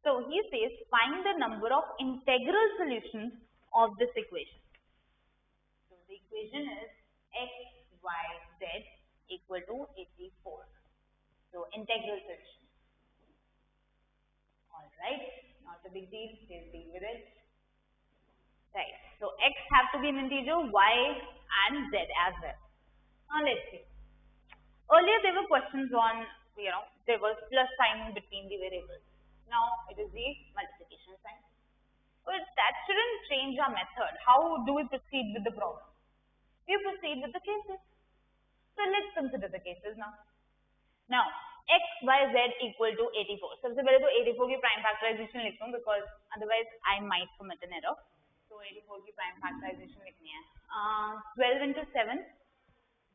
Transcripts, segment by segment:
So he says find the number of integral solutions of this equation. So the equation is x, y, z equal to 84. So integral solution. Alright, not a big deal, we'll deal with it. Right, so x have to be an integer, y and z as well. Now let's see. Earlier there were questions on, there was plus sign between the variables. Now it is the multiplication sign. But that shouldn't change our method. How do we proceed with the problem? We proceed with the cases. So let's consider the cases now. Now, x, y, z equal to 84. सबसे पहले तो 84 की prime factorization लिख दूँ because otherwise I might commit an error. So 84 की prime factorization लिखनी है. 12 into 7.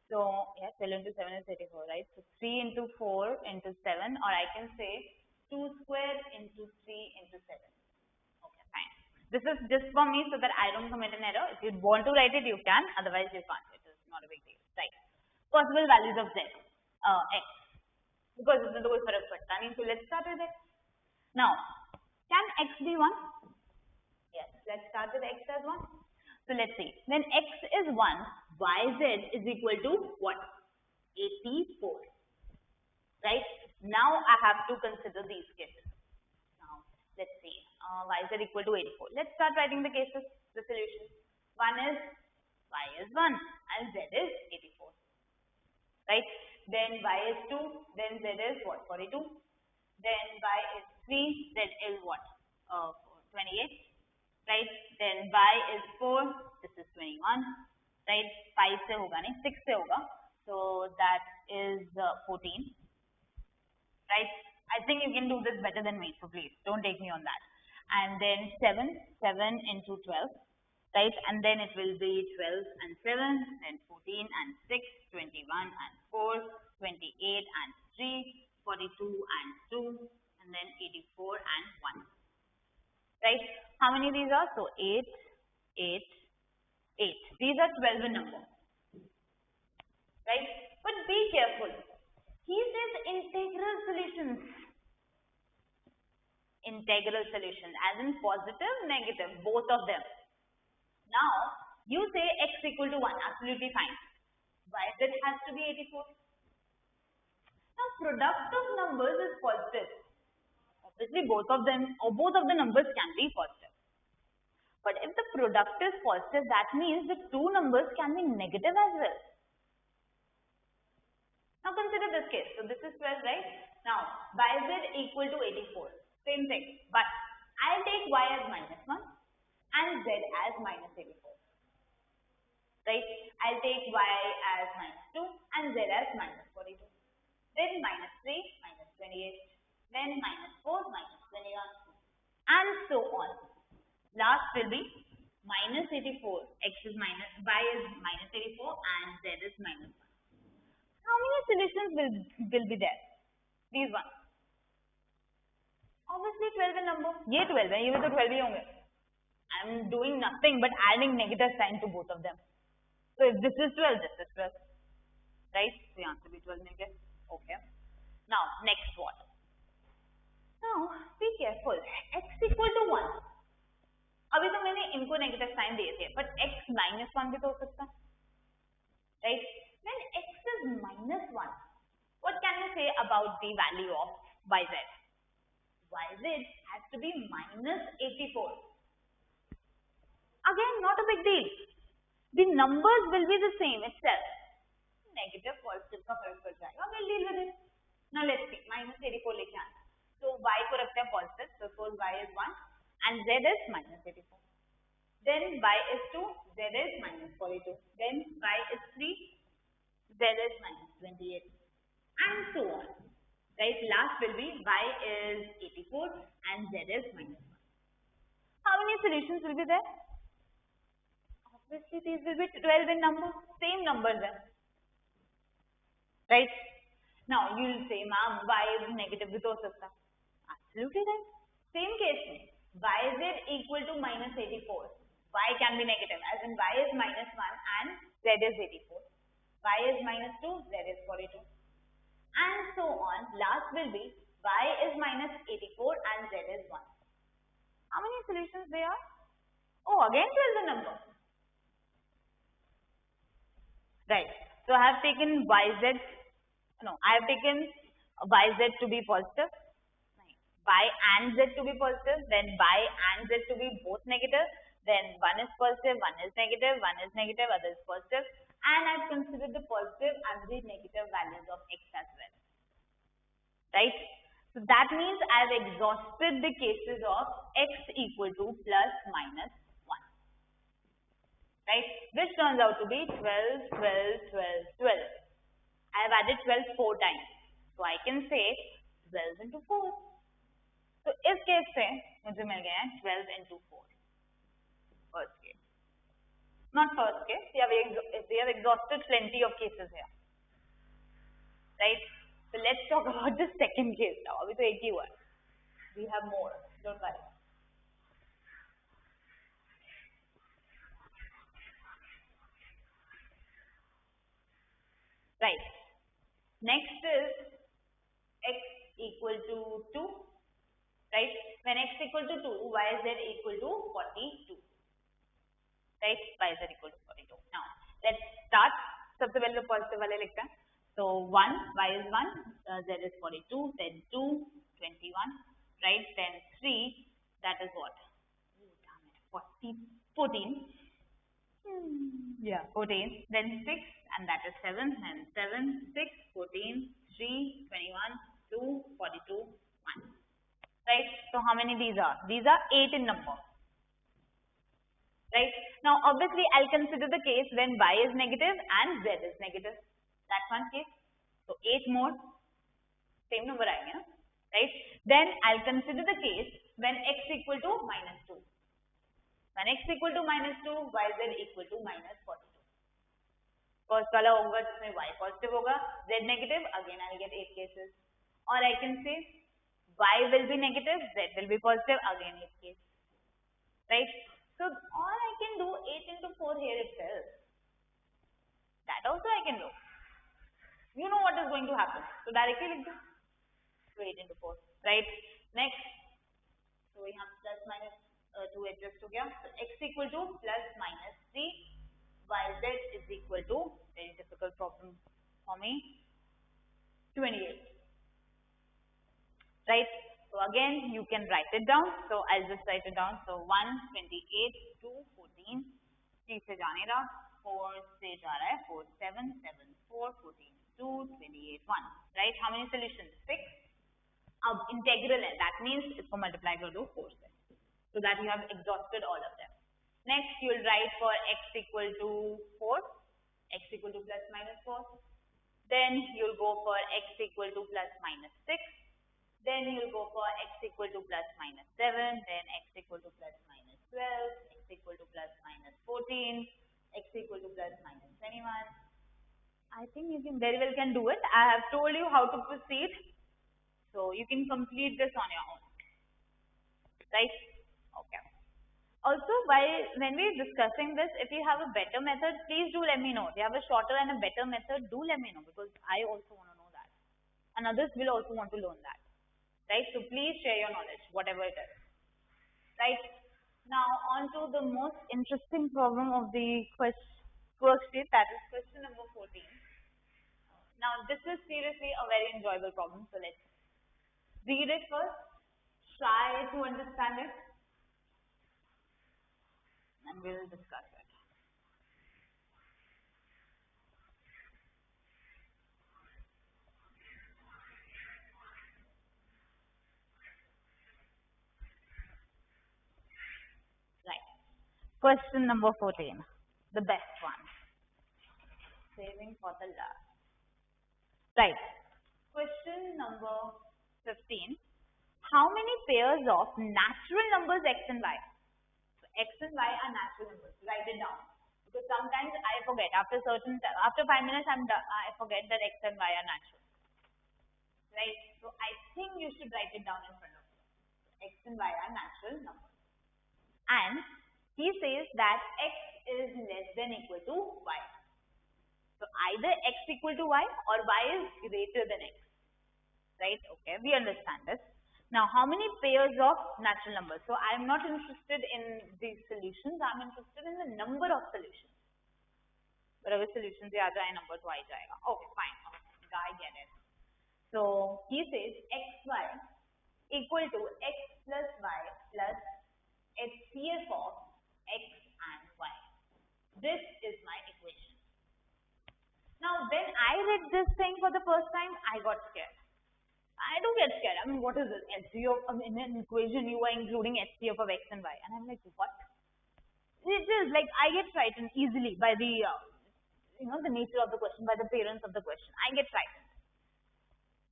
So yeah, 12 into 7 is 84, right? So 3 into 4 into 7, or I can say 2 square into 3 into 7. Okay, fine. This is just for me so that I don't commit an error. If you want to write it, you can. Otherwise, you can't. It is not a big deal. Right. Possible values of z, x. Because इसमें तो कोई फर्क पड़ता नहीं. So let's start with x. Now, can x be 1? Yes. Let's start with x as 1. So let's see. When x is 1, yz is equal to what? 84. Right? Now I have to consider these cases. Now let's see. Yz equal to 84. Let's start writing the cases, the solutions. One is y is 1 and z is 84. Right? Then y is 2, then z is what? 42. Then y is 3, z is what? 28. Right? Then y is 4, this is 21. Right? 5 se hoga nahi, 6 se hoga. So that is 14. Right? I think you can do this better than me, so please don't take me on that. And then 7 into 12. Right? And then it will be 12 and 7, then 14 and 6, 21 and 4, 28 and 3, 42 and 2, and then 84 and 1. Right? How many these are? So 8, 8, 8. These are 12 in number. Right? But be careful. He says integral solutions. Integral solutions, as in positive, negative, both of them. Now, you say x equal to 1, absolutely fine. Yz has to be 84. Now, product of numbers is positive. Obviously, both of them, or both of the numbers can be positive. But if the product is positive, that means the two numbers can be negative as well. Now, consider this case. So, this is 12, right? Now, yz equal to 84. Same thing. But I'll take y as -1. And z as -84. Right? I'll take y as -2 and z as -42. Then -3, -28. Then -4, -21. And so on. Last will be -84. Y is -84 and z is -1. How many solutions will be there? These ones. Obviously 12 in number. ये 12 है, ये भी तो 12 ही होंगे. I'm doing nothing but adding negative sign to both of them. So if this is 12, this is 12. Right? So the answer will be 12 negative. Okay. Now, next what? Now, be careful. X equal to 1. अभी तो मैंने इनको negative sign दिए थे, but x -1 भी तो हो सकता है. Right? When x is -1, what can you say about the value of yz? Yz has to be -84. Again, not a big deal. The numbers will be the same itself. Negative, positive का फर्क पड़ जाएगा. We'll deal with it. Now let's see. -84 लेके आना. So y को रखते हैं positive. So suppose y is 1 and z is -84. Then y is 2, z is -42. Then y is 3, z is -28. And so on. Right? Last will be y is 84 and z is -1. How many solutions will be there? Obviously, these will be 12 in number. Same numbers there. Right? Now, you will say, ma'am, y is negative भी तो हो सकता. Absolutely right. Same case में. Yz equal to -84. Y can be negative. As in y is -1 and z is 84. Y is -2, z is 42. And so on. Last will be y is minus 84 and z is 1. How many solutions there are? Oh, again 12 the number. Right. So I have taken yz, no, I have taken yz to be positive, y and z to be positive, then y and z to be both negative, then one is positive, one is negative, other is positive, and I've considered the positive and the negative values of x as well. Right? So that means I've exhausted the cases of x equal to plus minus 1. Right? Which turns out to be 12, 12, 12, 12. I have added 12 4 times. So I can say 12 into 4. So इस case से मुझे मिल गया है 12 into 4. First case. Not first case. We have exhausted plenty of cases here. Right? So let's talk about the second case now. अभी तो एक ही हुआ है. We have more. Don't worry. Right. Next is x equal to 2. Right? When x equal to 2, y z equal to 42. Right? Y z equal to 42. Now, let's start. सबसे पहले तो positive वाले लिखते हैं. So 1, y is 1, z is 42, then 2, 21, right? Then 3, that is what? Oh, damn it, 40, 14. Yeah, 14. Then 6, and that is 7, and 7, 6, 14, 3, 21, 2, 42, 1. Right? So how many these are? These are 8 in number. Right? Now obviously I'll consider the case when y is negative and z is negative. That's one case. So 8 more. Same number आएंगे ना? Right? Then I'll consider the case when x equal to minus 2. When x equal to minus 2, yz equal to minus 42. First वाला होगा जिसमें y positive होगा, z negative, again I'll get 8 cases. Or I can say y will be negative, z will be positive, again 8 cases. Right? So all I can do 8 into 4 here itself. That also I can do. You know what is going to happen. So directly like this. So 8 into 4. Right? Next. So we have plus minus 2 adjust to gaya. So x equal to plus minus 3. Yz is equal to, very difficult problem for me, 28. Right? So again, you can write it down. So I'll just write it down. So 1, 28, 2, 14, 3 से जाने रहा, 4 से जा रहा है, 4, 7, 7, 4, 14, 2, 28, 1. Right? How many solutions? 6. अब integral है. That means इसको multiply कर दो 4 से. So that you have exhausted all of them. Next, you'll write for x equal to 4, x equal to plus minus 4. Then you'll go for x equal to plus minus 6. Then you'll go for x equal to plus minus 7, then x equal to plus minus 12, x equal to plus minus 14, x equal to plus minus 21. I think you can very well can do it. I have told you how to proceed. So you can complete this on your own. Right? Okay. Also, when we're discussing this, if you have a better method, please do let me know. If you have a shorter and a better method, do let me know, because I also want to know that. And others will also want to learn that. Right? So please share your knowledge, whatever it is. Right? Now on to the most interesting problem of the worksheet, that is question number 14. Now this is seriously a very enjoyable problem. So let's read it first, try to understand it, and we will discuss it. Right. Question number 14, the best one. Saving for the last. Right. Question number 15. How many pairs of natural numbers x and y? So x and y are natural numbers. Write it down. Because sometimes I forget. After 5 minutes, I forget that x and y are natural. Right? So I think you should write it down in front of you. X and y are natural numbers. And he says that x is less than equal to y. So either x equal to y or y is greater than x. right? Okay, we understand this. Now, how many pairs of natural numbers? So, I am not interested in the solutions. I am interested in the number of solutions. But अगर solutions याद आए number तो आ ही जाएगा. Okay, fine. Okay, I get it. So, he says xy equal to x plus y plus HCF of x and y. This is my equation. Now, when I read this thing for the first time, I got scared. I do get scared. I mean, what is this? HCF, in an equation, you are including HCF of x and y. And I'm like, what? It is like, I get frightened easily by the, the nature of the question, by the parents of the question. I get frightened.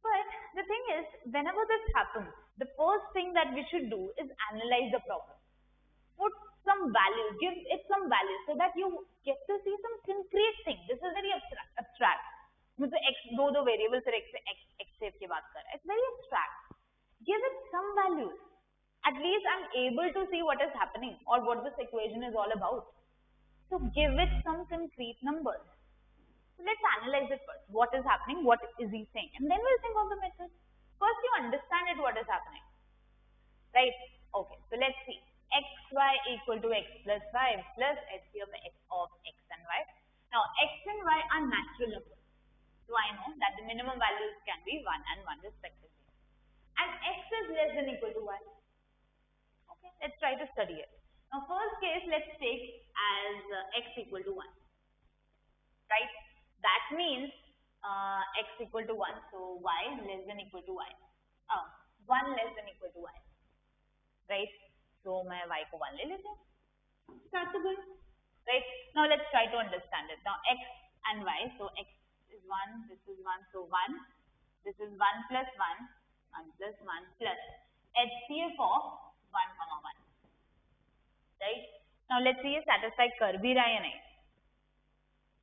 But the thing is, whenever this happens, the first thing that we should do is analyze the problem. Put some values, give it some values so that you get to see some concrete thing. This is very abstract. X, दो variables are x shape की बात कर रहा है. It's very abstract. Give it some values. At least I'm able to see what is happening or what this equation is all about. So give it some concrete numbers. So let's analyze it first. What is happening? What is he saying? And then we'll think of the method. First you understand it, what is happening. Right? Okay. So let's see. Xy equal to x plus 5 plus HCF of x and y. Now x and y are natural numbers. So I know that the minimum values can be 1 and 1 respectively. And x is less than equal to y. Okay. Let's try to study it. Now first case, let's take as x equal to 1. Right? That means x equal to 1. So y less than equal to y. 1 less than equal to y. Right? So मैं y को 1 ले लेते हैं. Start to good. Right? Now let's try to understand it. Now x and y. So x is 1. This is 1. So 1. This is 1 plus 1. 1 plus 1 plus HCF of 1 comma 1. Right? Now let's see ये satisfy कर भी रहा है या नहीं.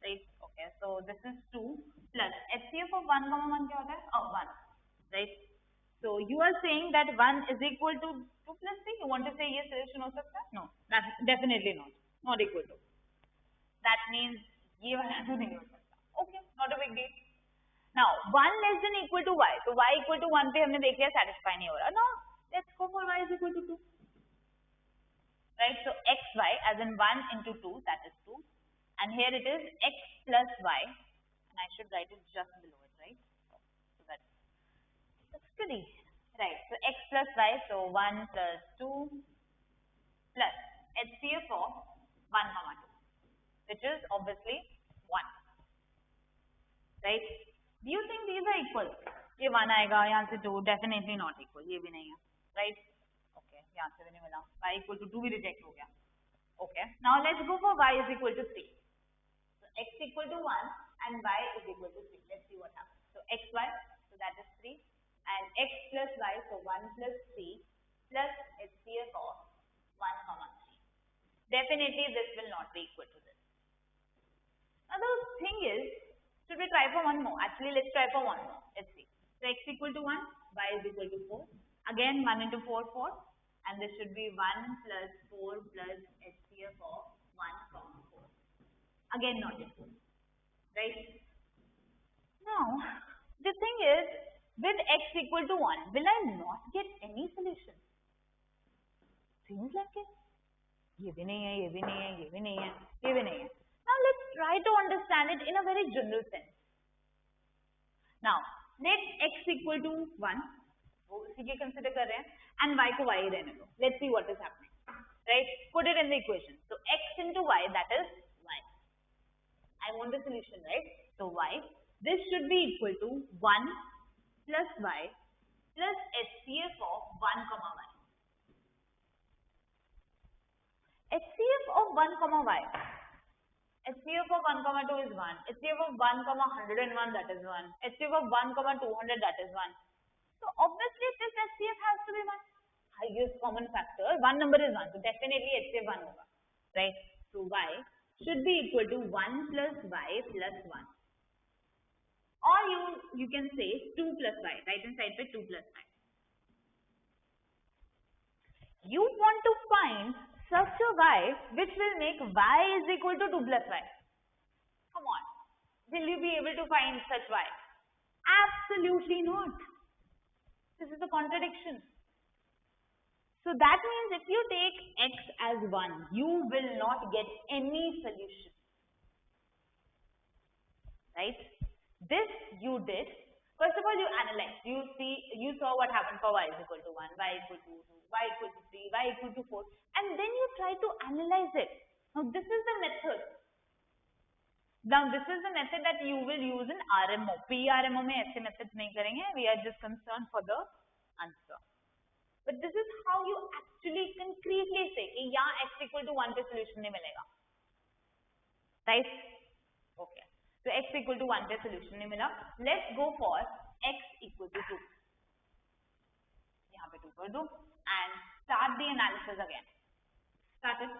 Right? Okay. So this is 2 plus HCF of 1 comma 1 क्या होता है? 1. Right? So you are saying that 1 is equal to 2 plus 3. You want to say yes solution हो सकता है? No. That's definitely not. Not equal to. That means ये वाला तो नहीं हो सकता. Okay. Not a big deal. Now 1 less than equal to y. So y equal to 1 पे हमने देख लिया satisfy नहीं हो रहा. Now let's go for y is equal to 2. Right? So xy as in 1 into 2, that is 2. And here it is x plus y. And I should write it just below it, right? So that's pretty. Right. So x plus y. So 1 plus 2 plus HCF of 1 comma 2. Which is obviously 1. Right? Do you think these are equal? ये 1 आएगा, यहाँ से 2, definitely not equal. ये भी नहीं है. Right? Okay. यहाँ से भी नहीं मिला. Y equal to 2 भी reject हो गया. Okay. Now let's go for y is equal to 3. So x equal to 1 and y is equal to 3. Let's see what happens. So xy, so that is 3. And x plus y, so 1 plus 3 plus HCF of 1 comma 3. Definitely this will not be equal to this. Now the thing is, should we try for one more? Actually, let's try for one more. Let's see. So x equal to 1, y is equal to 4. Again, 1 into 4, 4. And this should be 1 plus 4 plus HCF of 1 comma 4. Again, not equal. Right? Now, the thing is, with x equal to 1, will I not get any solution? Seems like it. ये भी नहीं है, ये भी नहीं है, ये भी नहीं है, ये भी नहीं है. Now let's try to understand it in a very general sense. Now let x equal to 1, वो उसी के consider कर रहे हैं, and y को y ही रहने दो. Let's see what is happening. Right? Put it in the equation. So x into y, that is y. I want the solution, right? So y, this should be equal to 1 plus y plus HCF of 1 comma y. HCF of 1 comma y. HCF of 1 comma 2 is 1. HCF of 1 comma 101, that is 1. HCF of 1 comma 200, that is 1. So obviously this HCF has to be 1. Highest common factor, one number is 1. So definitely HCF 1 hoga. Right? So y should be equal to 1 plus y plus 1. Or you can say 2 plus y. Right hand side पे 2 plus y. You want to find such a y which will make y is equal to 2 plus y. Come on. Will you be able to find such y? Absolutely not. This is a contradiction. So that means if you take x as 1, you will not get any solution. Right? This you did. First of all, you analyze. You saw what happened for y is equal to 1, y equal to 2, y equal to 3, y equal to 4, and then you try to analyze it. Now this is the method. Now this is the method that you will use in RMO. PRMO में ऐसे methods नहीं करेंगे. We are just concerned for the answer. But this is how you actually concretely say कि यहाँ x equal to 1 पे solution नहीं मिलेगा. Right? Okay. So x equal to 1 पे solution नहीं मिला. Let's go for x equal to 2. यहाँ पे 2 कर दो and start the analysis again. Start it.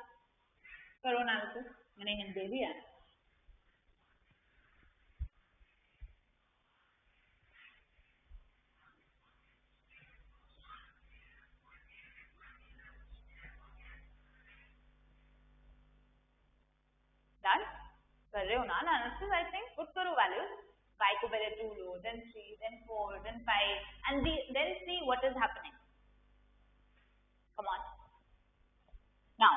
करो analysis. मैंने hint दे दिया है. Done? कर रहे हो ना analysis? I think put करो values. Y को पहले 2 लो, then 3, then 4, then 5, and then see what is happening. Come on. Now,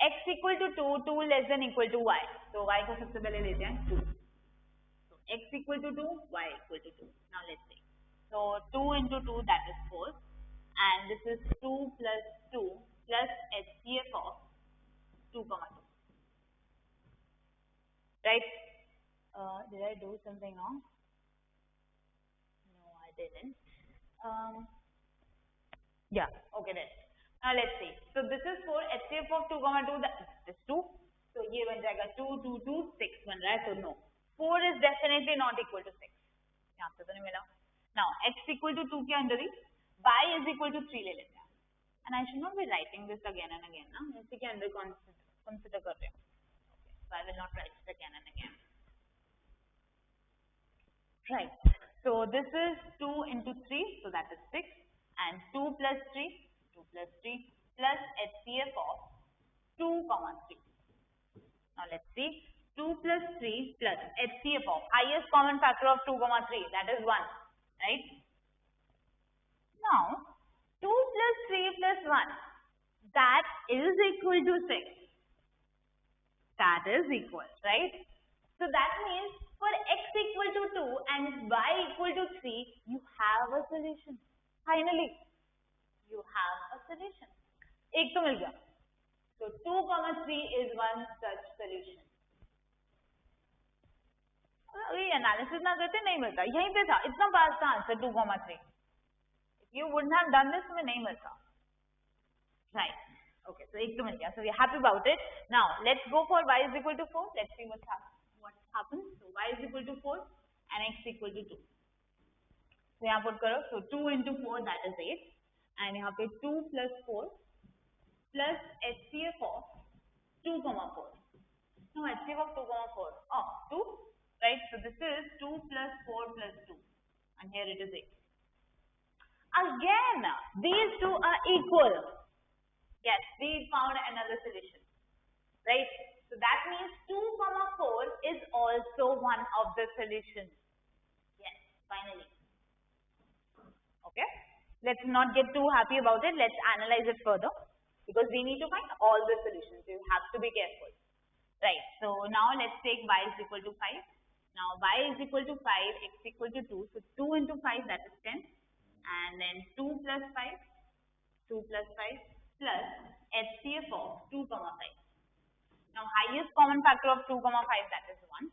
x equal to 2, 2 less than equal to y. So y को सबसे पहले लेते हैं 2. So x equal to 2, y equal to 2. Now let's see. So 2 into 2, that is 4, and this is 2 plus 2 plus HCF of 2, 2. Right? Did I do something wrong? No, I didn't. Yeah, okay then. Now let's see. So this is for HCF of 2, 2, that is 2. So ये बन जाएगा 2, 2, 2, 6 बन रहा है. So no. 4 is definitely not equal to 6. यहाँ पे तो नहीं मिला. Now x equal to 2 के अंदर ही y is equal to 3 ले लेते हैं. And I should not be writing this again and again. ना इसी के अंदर consider कर रहे हैं. So I will not write it again and again. Right. So this is 2 into 3, so that is 6, and 2 plus 3, 2 plus 3 plus HCF of 2, 3. Now let's see. 2 plus 3 plus HCF of highest common factor of 2, 3, that is 1. Right? Now 2 plus 3 plus 1, that is equal to 6. That is equal, right? So that means for x equal to 2 and y equal to 3, you have a solution. Finally, you have a solution. एक तो मिल गया. So 2, 3 is one such solution. ये analysis ना करते नहीं मिलता. यहीं पे था. इतना fast था answer 2, 3. If you wouldn't have done this, तुम्हें नहीं मिलता. Right. Okay, so एक तो मिल गया. So we are happy about it. Now let's go for y is equal to 4. Let's see what happens. So y is equal to 4 and x equal to 2. So यहाँ put करो. So 2 into 4, that is 8, and यहाँ पे 2 plus 4 plus HCF of 2, 4. No, HCF of 2, 4. Oh, 2, right? So this is 2 plus 4 plus 2, and here it is 8. Again, these two are equal. Yes, we found another solution, right? So that means 2, 4 is also one of the solutions. Yes, finally. Okay, let's not get too happy about it. Let's analyze it further because we need to find all the solutions. You have to be careful. Right, so now let's take y is equal to 5. Now y is equal to 5, x equal to 2. So 2 into 5, that is 10. And then 2 plus 5, 2 plus 5. Plus HCF of 2, 5. Now highest common factor of 2, 5, that is 1.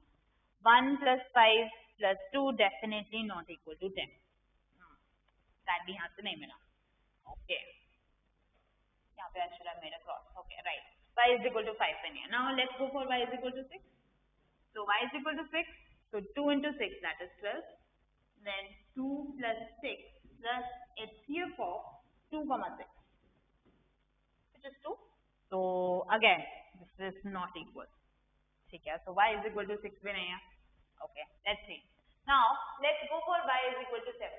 1 plus 5 plus 2 definitely not equal to 10. That भी यहाँ से नहीं मिला. Okay. यहाँ पे I should have made a cross. Okay, right. Y is equal to 5 in here. Now let's go for y is equal to 6. So y is equal to 6. So 2 into 6, that is 12. Then 2 plus 6 plus HCF of 2, 6. Which is 2. So again, this is not equal. Okay, so y is equal to 6 भी नहीं है. Okay, let's see. Now let's go for y is equal to 7.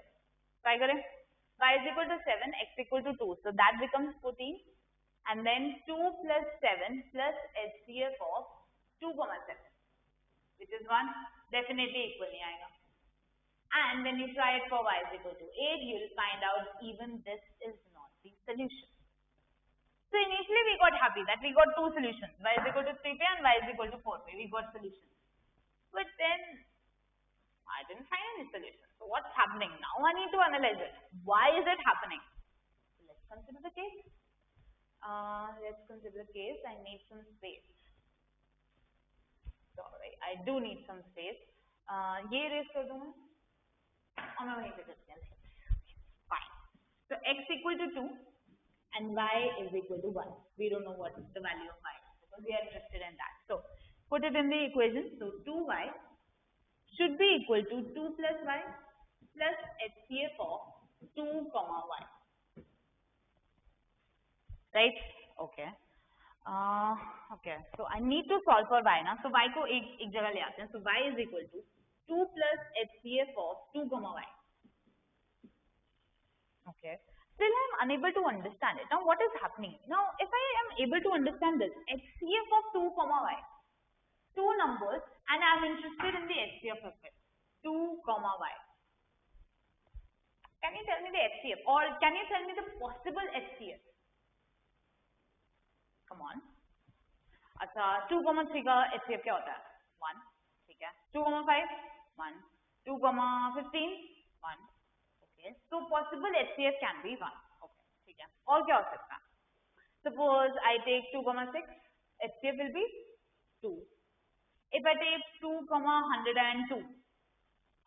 Try करें. Y is equal to 7, x equal to 2. So that becomes 14. And then 2 plus 7 plus HCF of 2, 7. Which is 1. Definitely equal नहीं आएगा. And when you try it for y is equal to 8, you will find out even this is not the solution. So initially we got happy that we got two solutions, y is equal to 3p and y is equal to 4p. We got solutions. But then I didn't find any solution. So what's happening now? I need to analyze it. Why is it happening? So let's consider the case. I need some space. Sorry, I do need some space. ये erase कर दूँ मैं? और मैं वहीं पे करती हूँ. Fine. So x equal to 2 and y is equal to 1. We don't know what the value of y is because we are interested in that. So put it in the equation. So 2y should be equal to 2 plus y plus HCF of 2 comma y. Right? Okay. Okay. So I need to solve for y now. So y को एक जगह ले आते हैं. So y is equal to 2 plus HCF of 2 comma y. Okay. Still I am unable to understand it. Now what is happening? Now if I am able to understand this, HCF of 2 comma y, two numbers, and I am interested in the HCF of it, 2 comma y. Can you tell me the HCF or can you tell me the possible HCF? Come on. अच्छा 2,3 का HCF क्या होता है? 1. ठीक है. 2,5 1. 2,15 1. Okay. So possible HCF can be 1. Okay. ठीक है. और क्या हो सकता है? Suppose I take 2,6, HCF will be 2. If I take 2,102,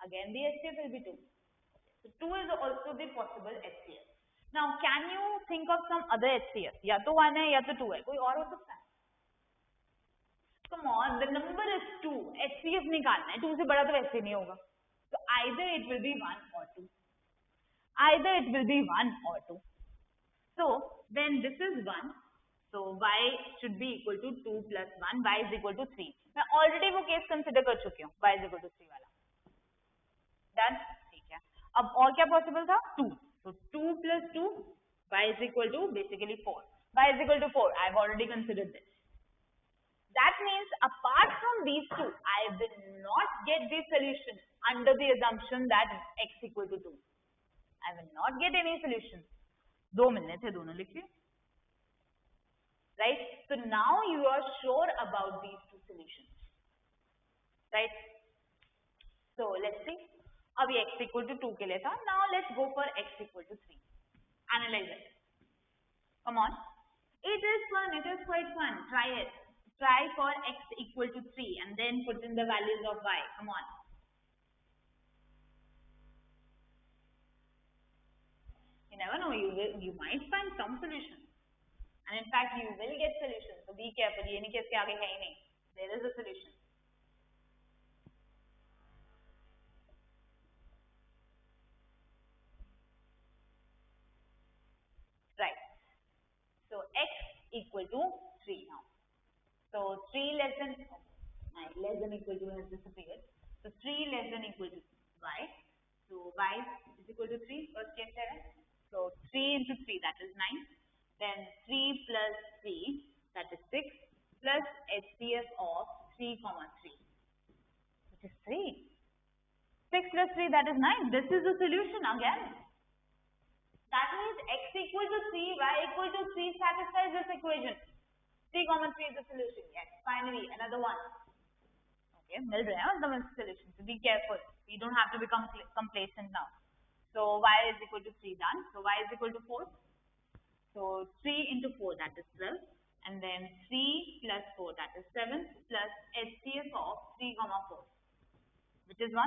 again the HCF will be 2. So 2 is also the possible HCF. Now can you think of some other HCF? या तो 1 है या तो 2 है. कोई और हो सकता है? Come on, the number is 2. HCF निकालना है. 2 से बड़ा तो वैसे नहीं होगा. So either it will be 1 or 2. Either it will be 1 or 2. So then this is 1. So y should be equal to 2 plus 1. Y is equal to 3. मैं already वो case consider कर चुकी हूँ. Y is equal to 3 वाला. Done? ठीक है. अब और क्या possible था? 2. So 2 plus 2. Y is equal to basically 4. Y is equal to 4. I have already considered this. That means apart from these two, I will not get the solution under the assumption that x equal to 2. I will not get any solution. 2 मिलने थे दोनों लिखिए. Right? So now you are sure about these two solutions. Right? So let's see. अभी x equal to 2 के लिए था. Now let's go for x equal to 3. Analyze it. Come on. It is fun. It is quite fun. Try it. Try for x equal to 3 and then put in the values of y. Come on. You never know. You might find some solution. And in fact, you will get solution. So be careful. ये नहीं कि इसके आगे है ही नहीं. There is a solution. Right. So x equal to 3 now. So 3 less than equal to has disappeared. So 3 less than equal to y. So y is equal to 3. First case there. So 3 into 3 that is 9. Then 3 plus 3 that is 6 plus HCF of 3 comma 3 which is 3. 6 plus 3 that is 9. This is the solution again. That means x equal to 3, y equal to 3 satisfies this equation. 3 comma 3 is the solution. Yes, finally another one. Okay, मिल रहा है मतलब solution. So be careful. You don't have to become complacent now. So y is equal to 3 done. So y is equal to 4. So 3 into 4 that is 12. And then 3 plus 4 that is 7 plus HCF of 3 comma 4 which is 1.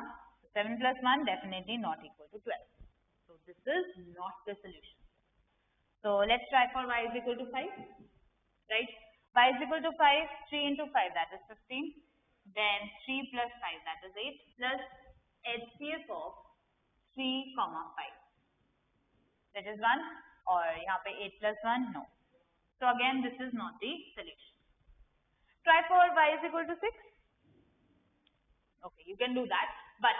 7 plus 1 definitely not equal to 12. So this is not the solution. So let's try for y is equal to 5. Right? Y is equal to 5. 3 into 5 that is 15. Then 3 plus 5 that is 8 plus HCF of 3 comma 5. That is 1 or यहाँ पे 8 plus 1 no. So again this is not the solution. Try for y is equal to 6. Okay, you can do that. But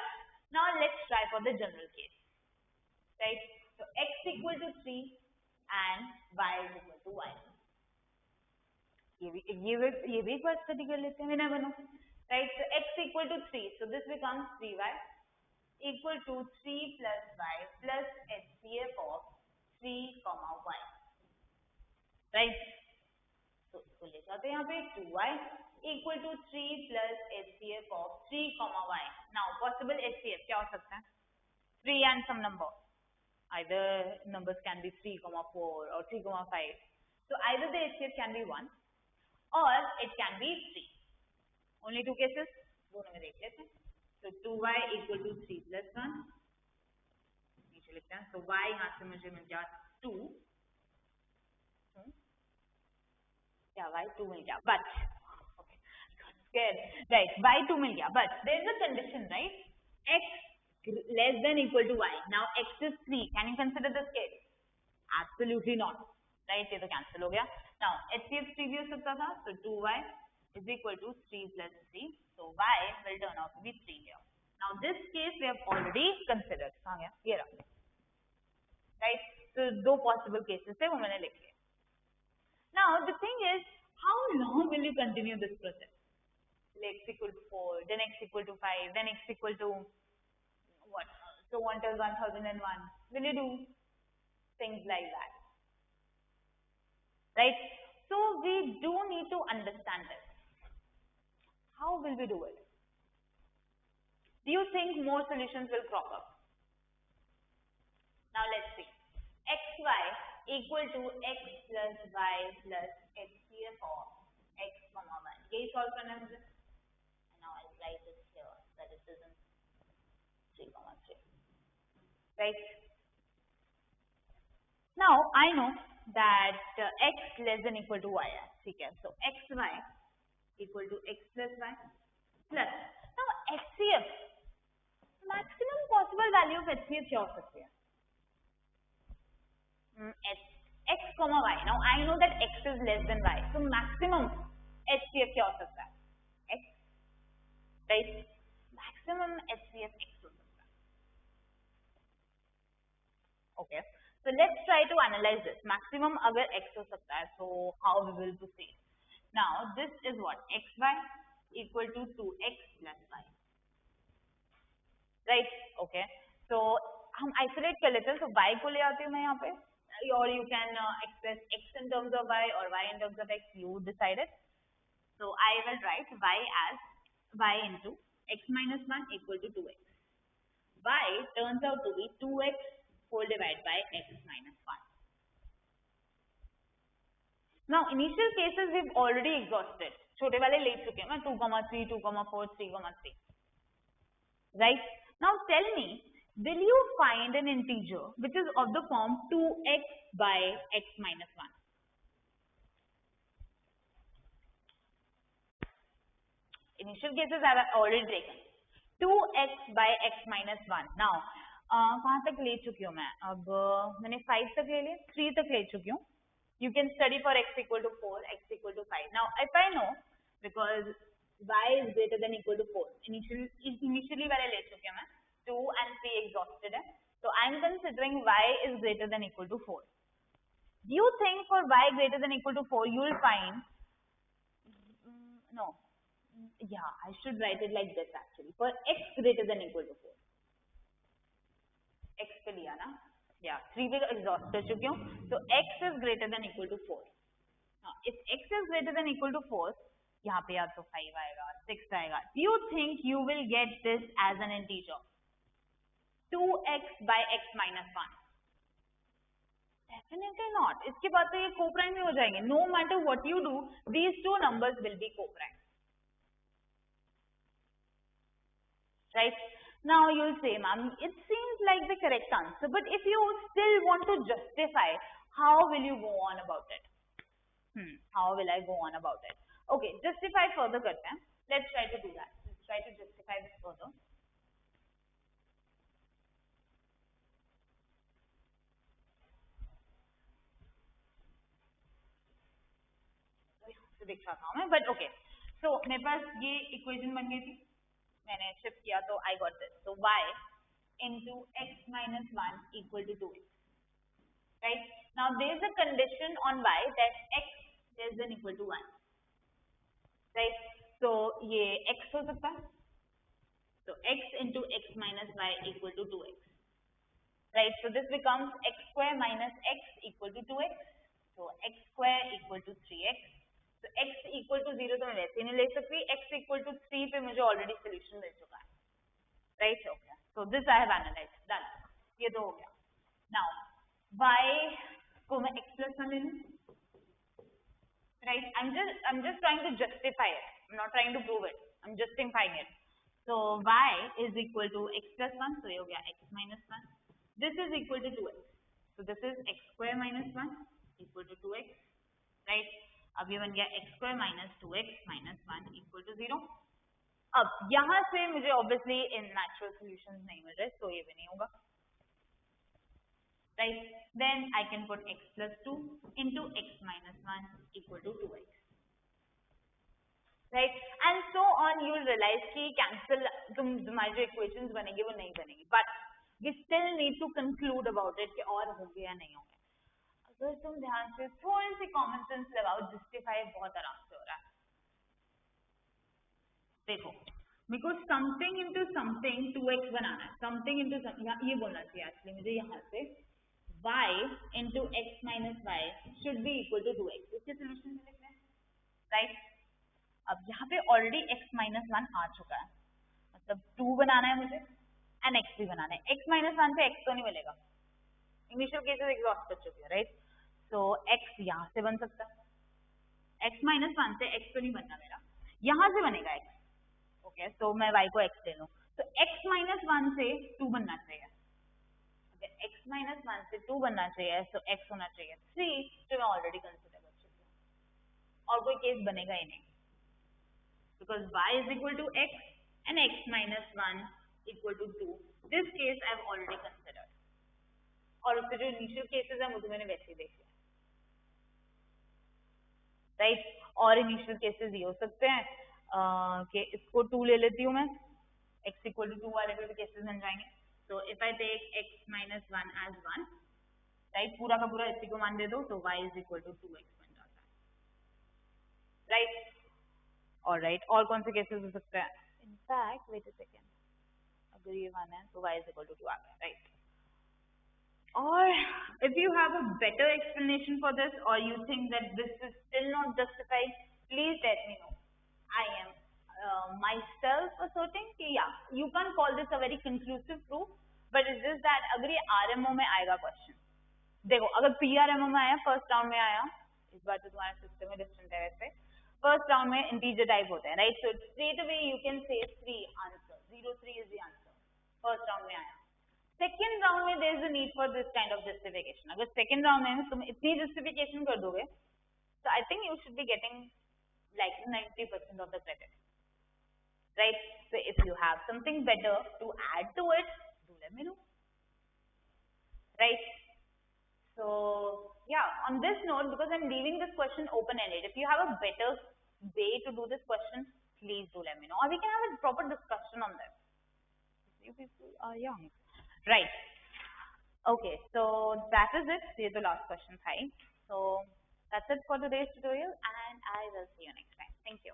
now let's try for the general case. Right? So x equal to 3 and y is equal to y. ये भी एक बार study कर लेते हैं. We never know. Right? So x equal to 3. So this becomes 3y. equal to 3 plus y plus HCF of 3 comma y, right? So इसको ले जाते हैं यहाँ पे 2y equal to 3 plus HCF of 3 comma y. Now possible HCF क्या हो सकता है? 3 and some number. Either numbers can be 3 comma 4 or 3 comma 5. So either the HCF can be 1 or it can be 3. Only two cases. दोनों में देख लेते हैं. So 2y equal to 3 plus 1. नीचे लिखते हैं. So y यहाँ से मुझे मिल गया 2. क्या y 2 मिल गया. But okay, got scared. Right, y 2 मिल गया. But there is a condition, right? X less than equal to y. Now x is 3. Can you consider this case? Absolutely not. Right? ये तो cancel हो गया. Now HCF 3 भी हो सकता था. So 2y is equal to 3 plus 3. So y will turn out to be 3 here. Now this case we have already considered. कहाँ गया? ये रहा. Right? So दो possible cases थे वो मैंने लिख लिए. Now the thing is, how long will you continue this process? X equal to 4, then x equal to 5, then x equal to what? So until 1001. Will you do things like that? Right? So we do need to understand this. How will we do it? Do you think more solutions will crop up? Now let's see. xy equal to x plus y plus HCF of x comma 1. यही solve करना है मुझे. And now I'll write it here that it isn't 3 comma 3. Right? Now I know that x less than equal to y है. ठीक है. So xy equal to x plus y plus. Now HCF, maximum possible value of HCF क्या हो सकती है? X comma y. Now I know that x is less than y. So maximum HCF क्या हो सकता है? X. Right? Maximum HCF x हो सकता है. Okay. So let's try to analyze this. Maximum अगर x हो सकता है, so how we will proceed? Now this is what? xy equal to 2x plus y. Right? Okay. So हम isolate कर लेते हैं. So y को ले आती हूँ मैं यहाँ पे. Or you can express x in terms of y or y in terms of x, you decide it. So I will write y as y into x minus 1 equal to 2x. Y turns out to be 2x whole divided by x minus 1. Now initial cases we've already exhausted. छोटे वाले ले चुके हैं मैं 2, 3, 2, 4, 3, 3. Right? Now tell me, will you find an integer which is of the form 2x by x minus 1? Initial cases I have already taken. 2x by x minus 1. Now, कहाँ तक ले चुकी हूँ मैं? अब मैंने 5 तक ले लिया, 3 तक ले चुकी हूँ. You can study for x equal to 4, x equal to 5. Now, if I know, because y is greater than equal to 4, initially वाले ले चुके हैं मैं. 2 and 3 exhausted है. So I am considering y is greater than equal to 4. Do you think for y greater than equal to 4 you will find? No. Yeah, I should write it like this actually. For x greater than equal to 4. x पे लिया ना? Yeah, 3 पे exhaust कर चुकी हूँ. So x is greater than equal to 4. Now if x is greater than equal to 4, यहाँ पे या तो 5 आएगा, 6 आएगा. Do you think you will get this as an integer? 2x by x minus 1. Definitely not. इसके बाद तो ये co-prime में हो जाएंगे. No matter what you do, these two numbers will be co-prime. Right? Now you'll say, ma'am, it seems like the correct answer, but if you still want to justify, how will you go on about it? How will I go on about it? Okay, justify further करते हैं. Let's try to do that. Let's try to justify this further. तो देख रहा हूँ मैं, but okay. So मेरे पास ये equation बन गई थी. मैंने shift किया तो I got this. So y into x minus 1 equal to 2x. Right? Now there is a condition on y that x less than equal to 1. Right? So ये x हो सकता है. So x into x minus y equal to 2x. Right, so this becomes x square minus x equal to 2x. So x square equal to 3x. So x equal to 0 तो मैं वैसे नहीं ले सकती, x equal to 3 पे मुझे already solution मिल चुका है. Right, okay. So this I have analyzed. Done. ये तो हो गया. Now y को मैं x plus 1 ले लूँ. Right, I'm just trying to justify it. I'm not trying to prove it. I'm justifying it. So y is equal to x plus 1. So ये हो गया x minus 1. This is equal to 2x. So this is x square minus 1 equal to 2x. Right? अब ये बन गया x square minus 2x minus 1 equal to 0. अब यहाँ से मुझे obviously in natural solutions नहीं मिल रहे, so ये भी नहीं होगा. Right? Then I can put x plus 2 into x minus 1 equal to 2x. Right? And so on, you will realize कि cancel तुम्हारी जो equations बनेंगे वो नहीं बनेंगी. But we still need to conclude about it कि और होंगे या नहीं होंगे. अगर तुम ध्यान से थोड़ी सी common sense लगाओ, justify बहुत आराम से हो रहा है. देखो, मेरे को something into something 2x बनाना है. Something into something ये बोलना चाहिए actually मुझे यहाँ से y into x minus y should be equal to 2x. इसके solution में लिखना है, right? अब यहाँ पे already x minus 1 आ चुका है, मतलब 2 बनाना है मुझे and x भी बनाना है. x minus 1 से x तो नहीं मिलेगा, initial cases exhaust कर चुके हैं, right? So x यहाँ से बन सकता है, x minus 1 से x तो नहीं बनना मेरा, यहाँ से बनेगा x. Okay, so मैं y को x ले लूँ, तो x minus 1 से 2 बनना चाहिए. अगर x minus 1 से 2 बनना चाहिए, तो x होना चाहिए 3, जो मैं already consider कर चुकी हूँ, और कोई केस बनेगा ही नहीं, because y is equal to x and x minus 1 equal to 2. This case I have already considered. और उसके जो initial cases हैं वो तो मैंने वैसे ही देख लिया, right? और initial cases ये हो सकते हैं कि इसको 2 ले लेती हूँ मैं, x equal to 2 वाले पे भी cases बन जाएंगे. So if I take x minus 1 as 1, right? पूरा का पूरा इसी को मान दे दो, तो y is equal to 2x बन जाता है, right? Alright, और कौन से cases हो सकते हैं? In fact, wait a second. अगर ये 1 है, तो y is equal to 2 आ गया, right? Or if you have a better explanation for this, or you think that this is still not justified, please let me know. I am myself asserting कि yeah, you can't call this a very conclusive proof, but it's just that अगर ये RMO में आएगा question, देखो अगर PRMO में आया, first round में आया, इस बार तो तुम्हारा system में different है वैसे, first round में integer type होते हैं, right? So straight away you can say 3 answer, 03 is the answer, first round में आया. Second round में there is a need for this kind of justification. अगर second round में तुम इतनी justification कर दोगे, so I think you should be getting like 90% of the credit, right? So if you have something better to add to it, do let me know, right? So yeah, on this note, because I'm leaving this question open-ended, if you have a better way to do this question, please do let me know, or we can have a proper discussion on this. You people are young, right? Okay, so that is it. This is the last question, hi. So that's it for today's tutorial, and I will see you next time. Thank you.